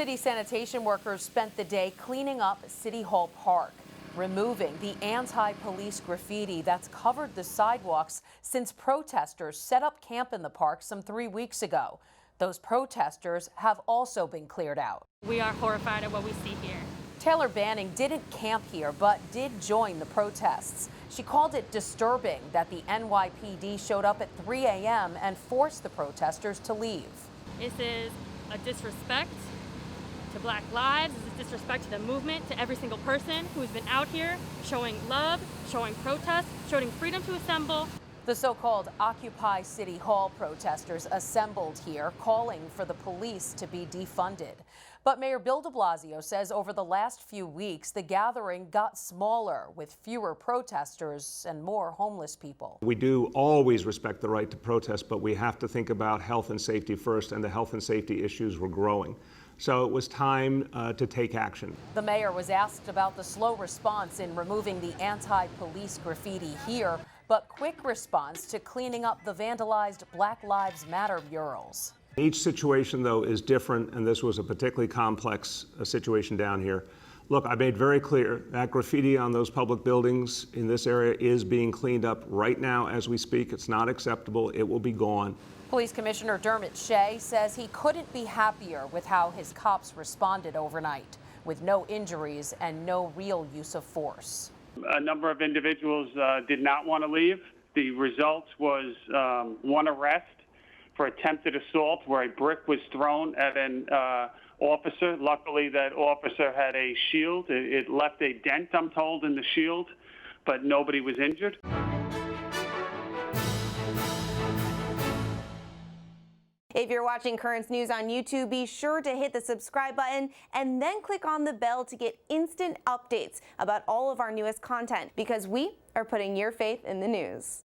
City sanitation workers spent the day cleaning up City Hall Park, removing the anti-police graffiti that's covered the sidewalks since protesters set up camp in the park some 3 weeks ago. Those protesters have also been cleared out. We are horrified at what we see here. Taylor Banning didn't camp here, but did join the protests. She called it disturbing that the NYPD showed up at 3 a.m. and forced the protesters to leave. This is a disrespect to Black lives. This is disrespect to the movement, to every single person who's been out here showing love, showing protest, showing freedom to assemble. The so-called Occupy City Hall protesters assembled here, calling for the police to be defunded. But Mayor Bill de Blasio says over the last few weeks, the gathering got smaller with fewer protesters and more homeless people. We do always respect the right to protest, but we have to think about health and safety first, and the health and safety issues were growing. So it was time to take action. The mayor was asked about the slow response in removing the anti-police graffiti here, but quick response to cleaning up the vandalized Black Lives Matter murals. Each situation, though, is different, and this was a particularly complex situation down here. Look, I made very clear that graffiti on those public buildings in this area is being cleaned up right now as we speak. It's not acceptable. It will be gone. Police Commissioner Dermot Shea says he couldn't be happier with how his cops responded overnight, with no injuries and no real use of force. A number of individuals did not want to leave. The result was one arrest for attempted assault where a brick was thrown at an officer. Luckily, that officer had a shield. It left a dent, I'm told, in the shield, but nobody was injured. If you're watching Currents News on YouTube, be sure to hit the subscribe button and then click on the bell to get instant updates about all of our newest content, because we are putting your faith in the news.